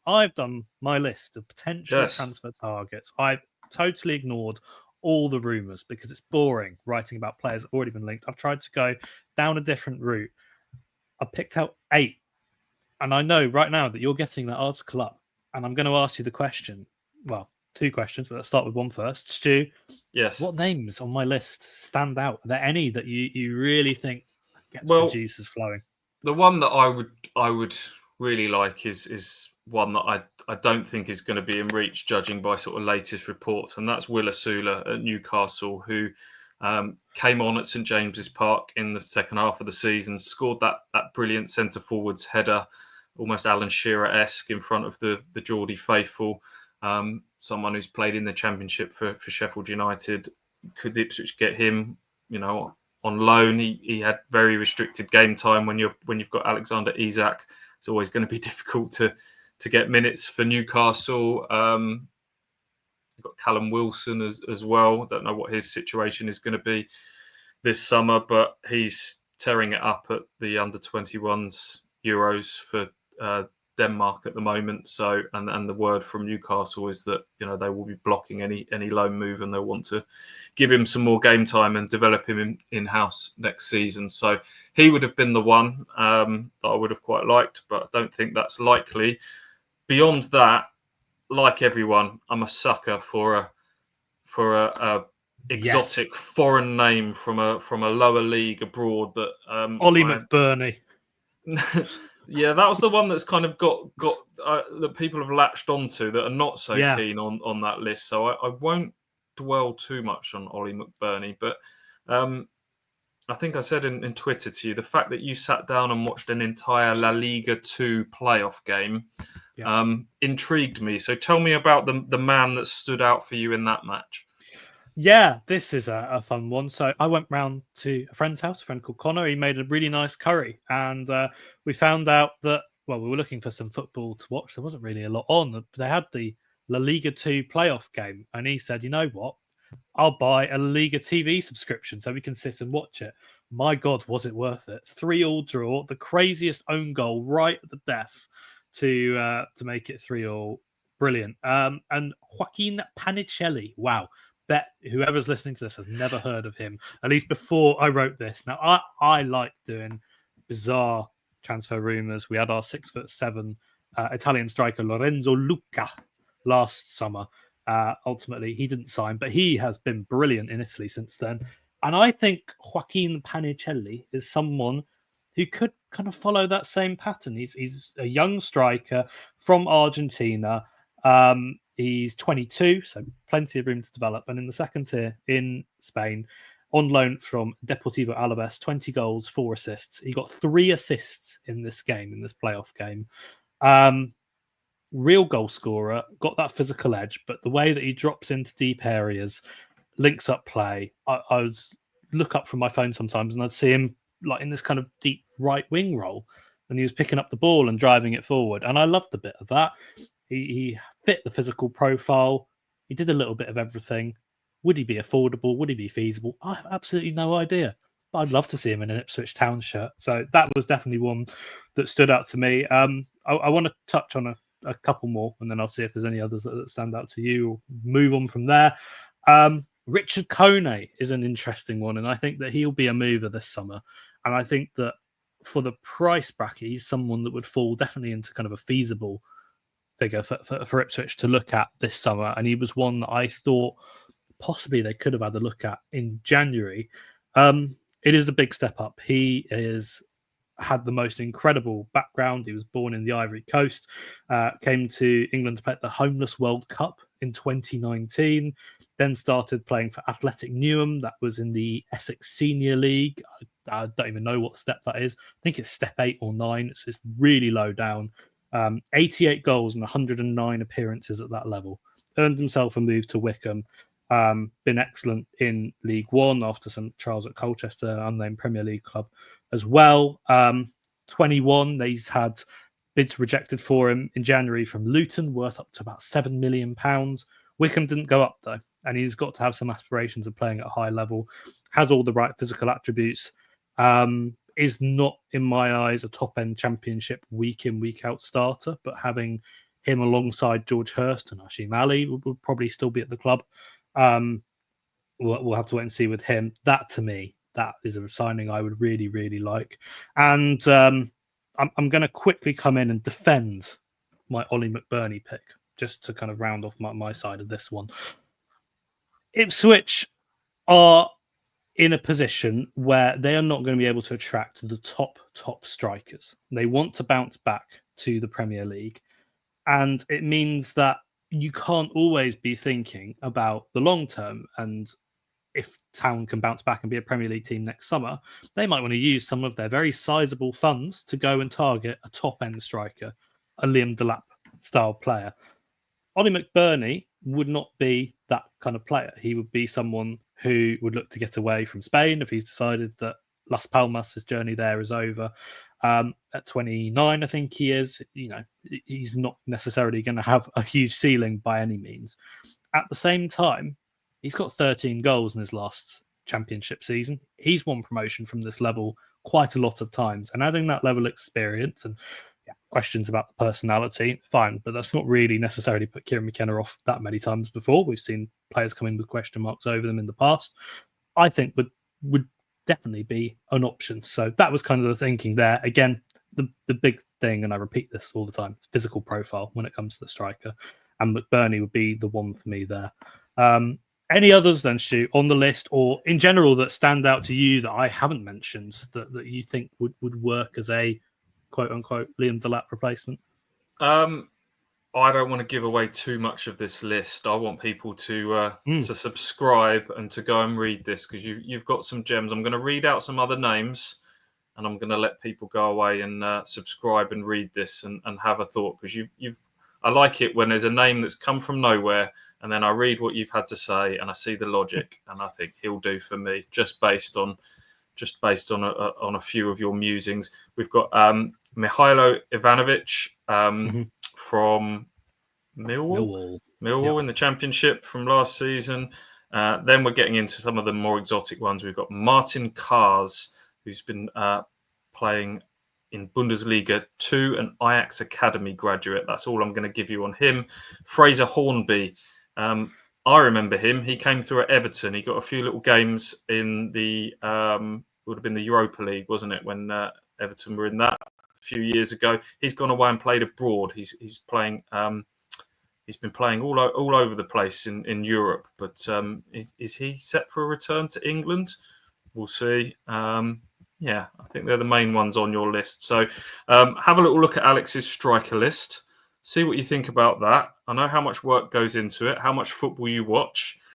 I've done my list of potential transfer targets. I've totally ignored all the rumours because it's boring writing about players that have already been linked. I've tried to go down a different route. I've picked out 8. And I know right now that you're getting that article up. And I'm going to ask you the question. Well, 2 questions, but let's start with one first. Stu, yes. What names on my list stand out? Are there any that you really think gets the juices flowing? The one that I would really like is one that I don't think is going to be in reach, judging by sort of latest reports, and that's Will Asula at Newcastle, who came on at St James's Park in the second half of the season, scored that brilliant centre forwards header, almost Alan Shearer-esque in front of the Geordie faithful. Someone who's played in the Championship for Sheffield United. Could Ipswich get him? On loan, he had very restricted game time. When you've got Alexander Isak, it's always going to be difficult to get minutes for Newcastle. You've got Callum Wilson as well. I don't know what his situation is going to be this summer, but he's tearing it up at the under-21s Euros for Denmark at the moment. So, and the word from Newcastle is that they will be blocking any loan move, and they'll want to give him some more game time and develop him in-house next season. So he would have been the one that I would have quite liked, but I don't think that's likely. Beyond that, like everyone, I'm a sucker for a exotic foreign name from a lower league abroad. That Ollie McBurnie. Yeah, that was the one that's kind of got that people have latched onto that are not so keen on that list. So I won't dwell too much on Ollie McBurnie, but I think I said in Twitter to you, the fact that you sat down and watched an entire La Liga 2 playoff game intrigued me. So tell me about the man that stood out for you in that match. Yeah, this is a fun one. So I went round to a friend's house, a friend called Kone. He made a really nice curry. And we found out that, we were looking for some football to watch. There wasn't really a lot on. They had the La Liga 2 playoff game. And he said, you know what? I'll buy a La Liga TV subscription so we can sit and watch it. My God, was it worth it? 3-3 draw, the craziest own goal right at the death to make it 3-3. Brilliant. And Joaquin Panicelli, wow. Bet whoever's listening to this has never heard of him, at least before I wrote this. Now, I like doing bizarre transfer rumours. We had our 6'7" Italian striker Lorenzo Lucca last summer. Ultimately, he didn't sign, but he has been brilliant in Italy since then. And I think Joaquin Panicelli is someone who could kind of follow that same pattern. He's a young striker from Argentina. He's 22, so plenty of room to develop. And in the second tier in Spain, on loan from Deportivo Alaves, 20 goals, 4 assists. He got 3 assists in this game, in this playoff game. Real goal scorer, got that physical edge, but the way that he drops into deep areas, links up play. I was look up from my phone sometimes and I'd see him like in this kind of deep right wing role, and he was picking up the ball and driving it forward. And I loved a bit of that. He fit the physical profile. He did a little bit of everything. Would he be affordable? Would he be feasible? I have absolutely no idea. But I'd love to see him in an Ipswich Town shirt. So that was definitely one that stood out to me. I want to touch on a couple more, and then I'll see if there's any others that stand out to you. Or move on from there. Richard Kone is an interesting one, and I think that he'll be a mover this summer. And I think that for the price bracket, he's someone that would fall definitely into kind of a feasible figure for Ipswich to look at this summer. And he was one that I thought possibly they could have had a look at in January. It is a big step up. He had the most incredible background. He was born in the Ivory Coast, came to England to play at the Homeless World Cup in 2019, then started playing for Athletic Newham. That was in the Essex Senior League. I don't even know what step that is. I think it's step 8 or 9. It's really low down. 88 goals and 109 appearances at that level. Earned himself a move to Wycombe. Been excellent in League One after some trials at Colchester, unnamed Premier League club as well. 21, he's had bids rejected for him in January from Luton, worth up to about £7 million. Wycombe didn't go up though, and he's got to have some aspirations of playing at a high level. Has all the right physical attributes. Is not, in my eyes, a top-end Championship week in, week out starter, but having him alongside George Hurst and Ashim Ali would probably still be at the club. We'll have to wait and see with him. That, to me, that is a signing I would really, really like. And I'm going to quickly come in and defend my Ollie McBurnie pick, just to kind of round off my side of this one. Ipswich are in a position where they are not going to be able to attract the top strikers. They want to bounce back to the Premier League. And it means that you can't always be thinking about the long term. And if Town can bounce back and be a Premier League team next summer, they might want to use some of their very sizable funds to go and target a top-end striker, a Liam Delap style player. Ollie McBurnie would not be that kind of player. He would be someone who would look to get away from Spain if he's decided that Las Palmas' journey there is over. At 29, I think he is. He's not necessarily going to have a huge ceiling by any means. At the same time, he's got 13 goals in his last championship season. He's won promotion from this level quite a lot of times, and adding that level of experience and questions about the personality, fine, but that's not really necessarily put Kieran McKenna off that many times before. We've seen players come in with question marks over them in the past. I think would definitely be an option. So that was kind of the thinking there. Again, the big thing, and I repeat this all the time, it's physical profile when it comes to the striker, and McBurnie would be the one for me there. Any others then, Stu, on the list or in general that stand out to you that I haven't mentioned that you think would work as a quote-unquote Liam Delap replacement? I don't want to give away too much of this list. I want people to subscribe and to go and read this, because you've got some gems. I'm going to read out some other names, and I'm going to let people go away and subscribe and read this and have a thought, because I like it when there's a name that's come from nowhere, and then I read what you've had to say and I see the logic, and I think he'll do for me just based on a few of your musings. We've got Mihailo Ivanovic from Millwall in the Championship from last season. Then we're getting into some of the more exotic ones. We've got Martin Kars, who's been playing in Bundesliga 2, an Ajax Academy graduate. That's all I'm going to give you on him. Fraser Hornby. I remember him. He came through at Everton. He got a few little games in the would have been the Europa League, wasn't it, when Everton were in that a few years ago. He's gone away and played abroad. He's playing. He's been playing all over the place in Europe. But is he set for a return to England? We'll see. Yeah, I think they're the main ones on your list. So have a little look at Alex's striker list. See what you think about that. I know how much work goes into it, how much football you watch.